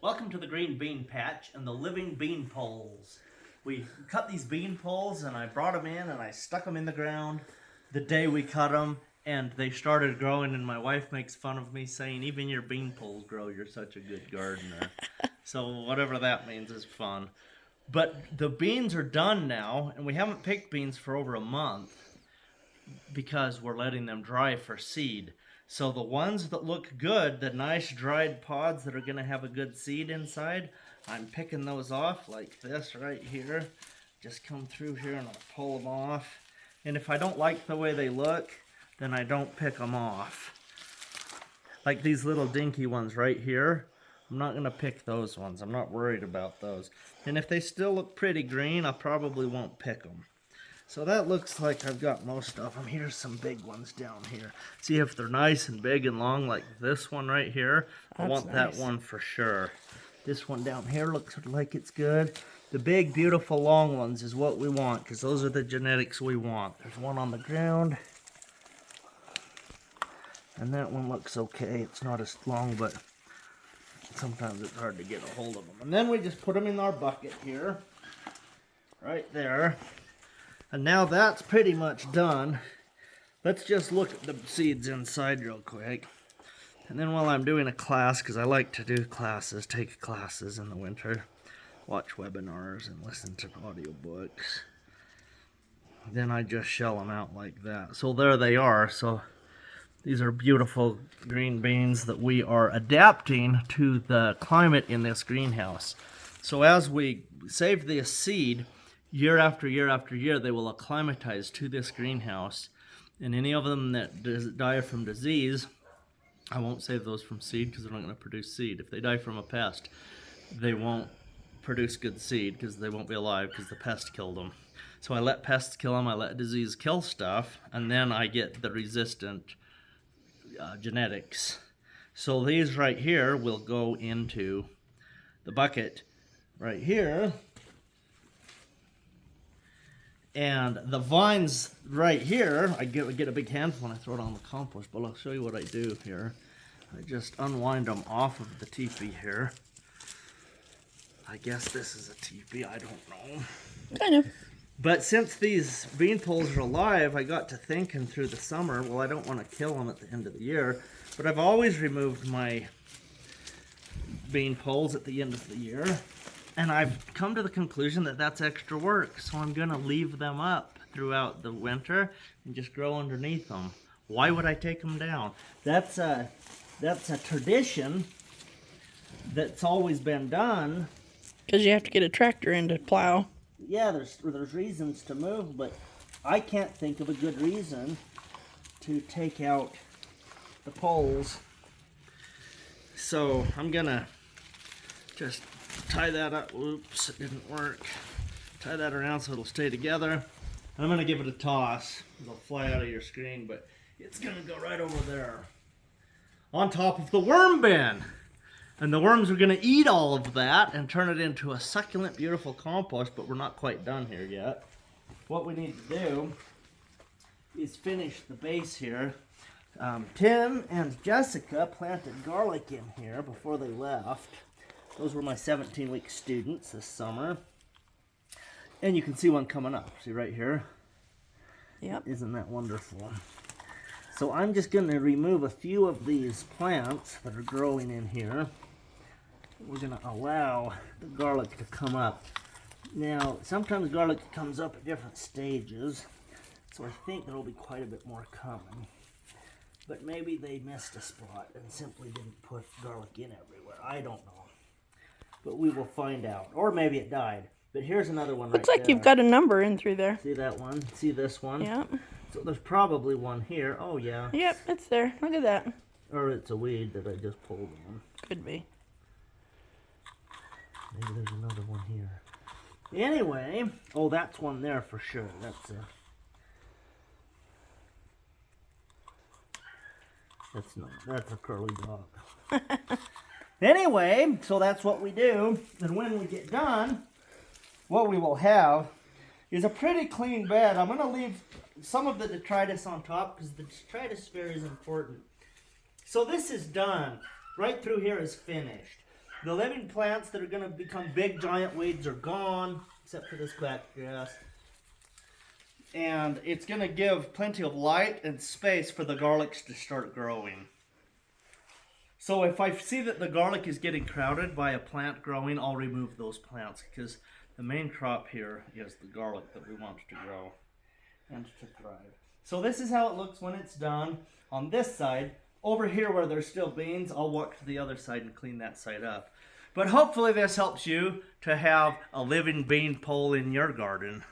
Welcome to the green bean patch and the living bean poles. We cut these bean poles and I brought them in and I stuck them in the ground the day we cut them, and they started growing, and my wife makes fun of me saying, even your bean poles grow, you're such a good gardener. So whatever that means is fun. But the beans are done now, and we haven't picked beans for over a month because we're letting them dry for seed. So the ones that look good, the nice dried pods that are going to have a good seed inside, I'm picking those off like this right here. Just come through here and I'll pull them off. And if I don't like the way they look, then I don't pick them off. Like these little dinky ones right here, I'm not going to pick those ones. I'm not worried about those. And if they still look pretty green, I probably won't pick them. So that looks like I've got most of them. Here's some big ones down here. See if they're nice and big and long like this one right here. I want that one for sure. This one down here looks like it's good. The big, beautiful, long ones is what we want because those are the genetics we want. There's one on the ground. And that one looks okay. It's not as long, but sometimes it's hard to get a hold of them. And then we just put them in our bucket here. Right there. And now that's pretty much done. Let's just look at the seeds inside real quick. And then while I'm doing a class, because I like to do classes, take classes in the winter, watch webinars and listen to audiobooks, then I just shell them out like that. So there they are. So these are beautiful green beans that we are adapting to the climate in this greenhouse. So as we save this seed, year after year after year, they will acclimatize to this greenhouse. And any of them that die from disease, I won't save those from seed because they're not going to produce seed. If they die from a pest, they won't produce good seed because they won't be alive because the pest killed them. So I let pests kill them, I let disease kill stuff, and then I get the resistant genetics. So these right here will go into the bucket right here. And the vines right here, I get a big handful and I throw it on the compost, but I'll show you what I do here. I just unwind them off of the teepee here. I guess this is a teepee, I don't know. Kind of. But since these bean poles are alive, I got to thinking through the summer, well, I don't want to kill them at the end of the year, but I've always removed my bean poles at the end of the year. And I've come to the conclusion that that's extra work, so I'm going to leave them up throughout the winter and just grow underneath them. Why would I take them down? That's a tradition that's always been done. Because you have to get a tractor in to plow. Yeah, there's reasons to move, but I can't think of a good reason to take out the poles. So I'm going to just tie that up. Oops, it didn't work. Tie that around so it'll stay together. I'm going to give it a toss. It'll fly out of your screen, but it's going to go right over there on top of the worm bin. And the worms are going to eat all of that and turn it into a succulent, beautiful compost, but we're not quite done here yet. What we need to do is finish the base here. Tim and Jessica planted garlic in here before they left. Those were my 17-week students this summer. And you can see one coming up. See right here? Yep. Isn't that wonderful? So I'm just going to remove a few of these plants that are growing in here. We're going to allow the garlic to come up. Now, sometimes garlic comes up at different stages. So I think there will be quite a bit more coming. But maybe they missed a spot and simply didn't put garlic in everywhere. I don't know. But we will find out. Or maybe it died. But here's another one right there. Looks like you've got a number in through there. See that one? See this one? Yep. So there's probably one here. Oh, yeah. Yep, it's there. Look at that. Or it's a weed that I just pulled on. Could be. Maybe there's another one here. Anyway. Oh, that's one there for sure. That's a curly dog. Anyway, so that's what we do. And when we get done, what we will have is a pretty clean bed. I'm going to leave some of the detritus on top because the detritus sphere is important. So this is done. Right through here is finished. The living plants that are going to become big giant weeds are gone, except for this quack grass. And it's going to give plenty of light and space for the garlics to start growing. So if I see that the garlic is getting crowded by a plant growing, I'll remove those plants, because the main crop here is the garlic that we want to grow and to thrive. So this is how it looks when it's done. On this side, over here where there's still beans, I'll walk to the other side and clean that side up. But hopefully this helps you to have a living bean pole in your garden.